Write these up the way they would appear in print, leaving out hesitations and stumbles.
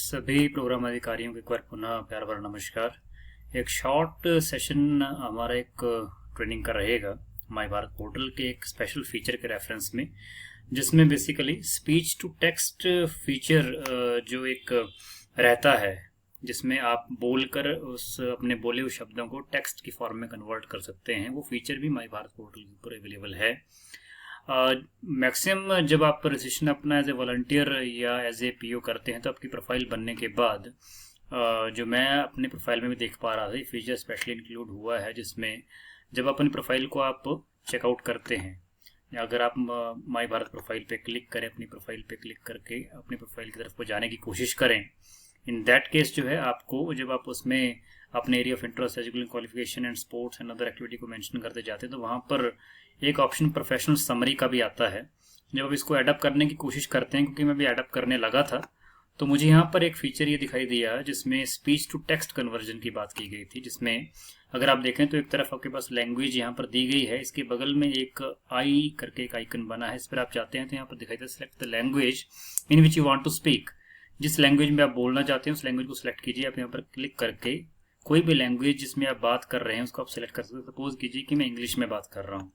सभी प्रोग्राम अधिकारियों को एक बार पुनः प्यार भरा नमस्कार। एक शॉर्ट सेशन हमारा एक ट्रेनिंग का रहेगा माई भारत पोर्टल के एक स्पेशल फीचर के रेफरेंस में, जिसमें basically speech to text feature जो एक रहता है, जिसमें आप बोलकर उस अपने बोले हुए शब्दों को टेक्स्ट की फॉर्म में कन्वर्ट कर सकते हैं। वो फीचर भी माई भारत पोर्टल के ऊपर अवेलेबल है। मैक्सिमम जब आप रजिस्ट्रेशन अपना एज ए वॉलंटियर या एज ए पीओ करते हैं तो आपकी प्रोफाइल बनने के बाद जो मैं अपने प्रोफाइल में भी देख पा रहा था, ये फीचर स्पेशली इंक्लूड हुआ है, जिसमें जब अपनी प्रोफाइल को आप चेकआउट करते हैं, अगर आप माई भारत प्रोफाइल पे क्लिक करें, अपनी प्रोफाइल पे क्लिक करके अपनी प्रोफाइल की तरफ को जाने की कोशिश करें, इन दैट केस जो है आपको, जब आप उसमें अपने area of interest, education, qualification and sports and other activity को मेंशन करते जाते हैं, तो वहाँ पर एक ऑप्शन प्रोफेशनल समरी का भी आता है। जब आप इसको एडअप करने की कोशिश करते हैं, क्योंकि मैं भी एडअप करने लगा था, तो मुझे यहाँ पर एक फीचर ये दिखाई दिया जिसमें स्पीच टू टेक्स्ट कन्वर्जन की बात की गई थी, जिसमें अगर आप देखें तो एक तरफ आपके पास लैंग्वेज यहाँ पर दी गई है, इसके बगल में एक आई करके एक आइकन बना है, इस पर आप चाहते हैं तो यहाँ पर दिखाई देता है select the language in which you want to speak. जिस लैंग्वेज में आप बोलना चाहते हैं उस लैंग्वेज को सिलेक्ट कीजिए। आप यहाँ पर क्लिक करके कोई भी लैंग्वेज जिसमें आप बात कर रहे हैं उसको आप सिलेक्ट कर सकते हैं। सपोज कीजिए कि मैं इंग्लिश में बात कर रहा हूँ,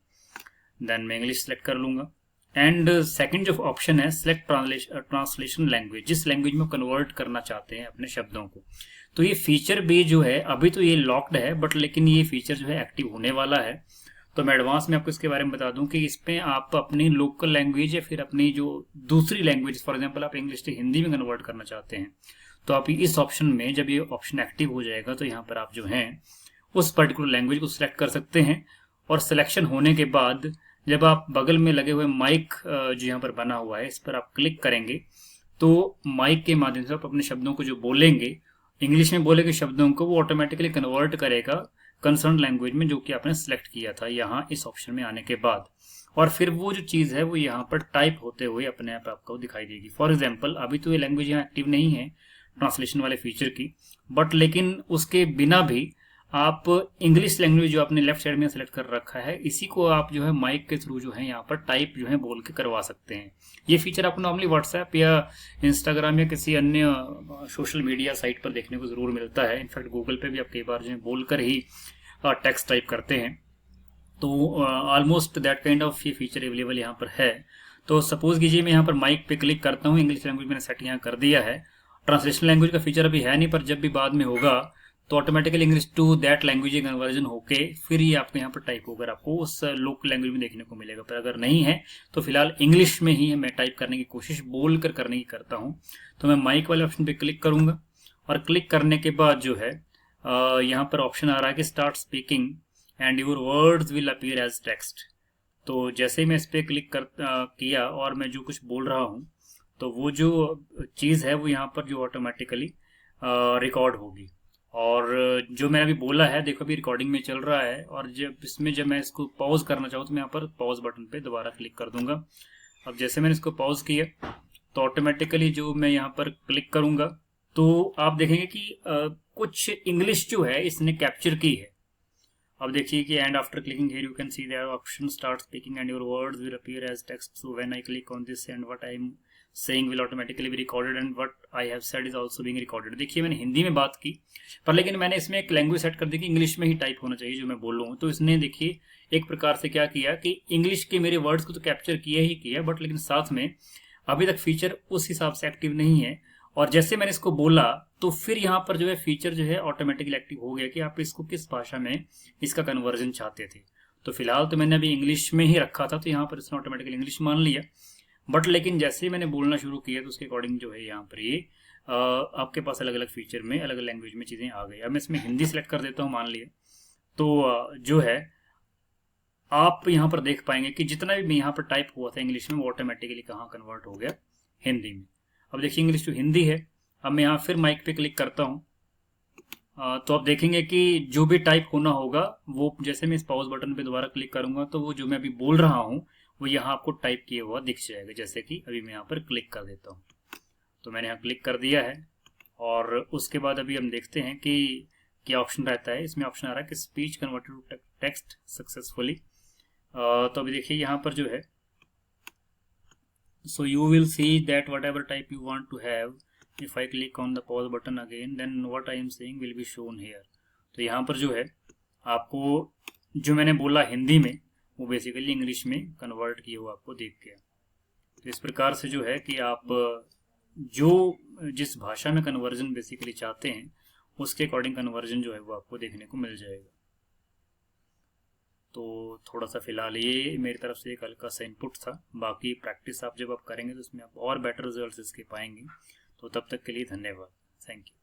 देन मैं इंग्लिश सेलेक्ट कर लूंगा। एंड सेकंड जो ऑप्शन है सिलेक्ट ट्रांसलेशन लैंग्वेज, जिस लैंग्वेज में कन्वर्ट करना चाहते हैं अपने शब्दों को। तो ये फीचर भी जो है अभी तो ये लॉक्ड है, बट लेकिन ये फीचर जो है एक्टिव होने वाला है। तो मैं एडवांस में आपको इसके बारे में बता दूं कि इस पे आप अपनी लोकल लैंग्वेज या फिर अपनी जो दूसरी लैंग्वेज, फॉर एग्जांपल आप इंग्लिश से हिंदी में कन्वर्ट करना चाहते हैं, तो आप इस ऑप्शन में, जब ये ऑप्शन एक्टिव हो जाएगा तो यहाँ पर आप जो है उस पर्टिकुलर लैंग्वेज को सिलेक्ट कर सकते हैं। और सिलेक्शन होने के बाद जब आप बगल में लगे हुए माइक जो यहाँ पर बना हुआ है, इस पर आप क्लिक करेंगे तो माइक के माध्यम से आप अपने शब्दों को जो बोलेंगे, इंग्लिश में बोले गए शब्दों को वो ऑटोमेटिकली कन्वर्ट करेगा कंसर्न लैंग्वेज में जो कि आपने सेलेक्ट किया था यहाँ इस ऑप्शन में आने के बाद। और फिर वो जो चीज़ है वो यहाँ पर टाइप होते हुए अपने आप आपको दिखाई देगी। फॉर एग्जाम्पल अभी तो ये लैंग्वेज यहाँ एक्टिव नहीं है ट्रांसलेशन वाले फीचर की, बट लेकिन उसके बिना भी आप इंग्लिश लैंग्वेज जो आपने लेफ्ट साइड में सेलेक्ट कर रखा है, इसी को आप जो है माइक के थ्रू जो है यहाँ पर टाइप जो है बोल के करवा सकते हैं। ये फीचर आपको नॉर्मली व्हाट्सएप या इंस्टाग्राम या किसी अन्य सोशल मीडिया साइट पर देखने को जरूर मिलता है। इनफैक्ट गूगल पे भी आप कई बार जो है बोलकर ही टेक्स्ट टाइप करते हैं। तो ऑलमोस्ट दैट काइंड ऑफ ये फीचर अवेलेबल यहाँ पर है। तो सपोज कीजिए मैं यहाँ पर माइक पे क्लिक करता हूँ, इंग्लिश लैंग्वेज मैंने सेट यहाँ कर दिया है। ट्रांसलेशन लैंग्वेज का फीचर अभी है नहीं, पर जब भी बाद में होगा तो automatically English to that language conversion होके फिर ये आपको यहाँ पर टाइप होकर आपको उस लोकल लैंग्वेज में देखने को मिलेगा। पर अगर नहीं है तो फिलहाल इंग्लिश में ही मैं टाइप करने की कोशिश बोल कर करने की करता हूँ। तो मैं माइक वाले ऑप्शन पे क्लिक करूंगा और क्लिक करने के बाद जो है यहाँ पर ऑप्शन आ रहा है कि start speaking and your words will appear as text. तो जैसे ही मैं इस पर क्लिक किया और मैं जो कुछ बोल रहा हूँ तो वो जो चीज़ है वो यहाँ पर जो ऑटोमेटिकली रिकॉर्ड होगी। और जो मैंने अभी बोला है, देखो अभी रिकॉर्डिंग में चल रहा है, और जब मैं इसको पॉज करना चाहूँ तो मैं यहाँ पर पॉज बटन पे दोबारा क्लिक कर दूंगा। अब जैसे मैंने इसको पॉज किया तो ऑटोमेटिकली जो मैं यहाँ पर क्लिक करूंगा तो आप देखेंगे कि कुछ इंग्लिश जो है इसने कैप्चर की है। अब देखिए कि and after clicking here you can see that option start speaking and your words will appear as text. So when I click on this and what I am saying will automatically be recorded and what I have said is also being recorded. देखिए मैंने हिंदी में बात की, पर लेकिन मैंने इसमें एक लैंग्वेज सेट कर दी कि इंग्लिश में ही टाइप होना चाहिए जो मैं बोल रहा हूँ। तो इसने देखिए एक प्रकार से क्या किया कि इंग्लिश के मेरे वर्ड्स को तो कैप्चर किया ही किया, बट लेकिन साथ में अभी तक फीचर उस हिसाब से एक्टिव नहीं है। और जैसे मैंने इसको बोला तो फिर यहाँ पर जो है फीचर जो है ऑटोमेटिकली एक्टिव हो गया कि आप इसको किस भाषा में इसका कन्वर्जन चाहते थे। तो फिलहाल तो मैंने अभी इंग्लिश में ही रखा था, तो यहाँ पर इसने ऑटोमेटिकली इंग्लिश मान लिया। बट लेकिन जैसे ही मैंने बोलना शुरू किया तो उसके अकॉर्डिंग जो है यहाँ पर ये आपके पास अलग अलग फीचर में अलग अलग लैंग्वेज में चीज़ें आ गई। अब मैं इसमें हिंदी सेलेक्ट कर देता हूँ मान लिया, तो जो है आप यहाँ पर देख पाएंगे कि जितना भी यहाँ पर टाइप हुआ था इंग्लिश में वो ऑटोमेटिकली कहाँ कन्वर्ट हो गया, हिंदी में। अब देखिए इंग्लिश टू हिंदी है। अब मैं यहाँ फिर माइक पे क्लिक करता हूँ तो आप देखेंगे कि जो भी टाइप होना होगा वो, जैसे मैं इस पॉज बटन पे दोबारा क्लिक करूंगा तो वो जो मैं अभी बोल रहा हूँ वो यहाँ आपको टाइप किया हुआ दिख जाएगा। जैसे कि अभी मैं यहाँ पर क्लिक कर देता हूँ, तो मैंने यहाँ क्लिक कर दिया है। और उसके बाद अभी हम देखते हैं कि क्या ऑप्शन रहता है। इसमें ऑप्शन आ रहा है कि speech converted to text successfully. तो अभी देखिए यहाँ पर जो है, so you will see that whatever type you want to have if I click on the pause button again then what I am saying will be shown here. तो यहाँ पर जो है आपको जो मैंने बोला हिंदी में वो बेसिकली इंग्लिश में कन्वर्ट किया हुआ आपको दिख गया। तो इस प्रकार से जो है कि आप जो जिस भाषा में कन्वर्जन बेसिकली चाहते हैं उसके अकॉर्डिंग कन्वर्जन जो है वो आपको देखने को मिल जाएगा। तो थोड़ा सा फिलहाल ये मेरी तरफ से एक हल्का सा इनपुट था, बाकी प्रैक्टिस आप जब आप करेंगे तो उसमें आप और बेटर रिजल्ट्स इसके पाएंगे। तो तब तक के लिए धन्यवाद, थैंक यू।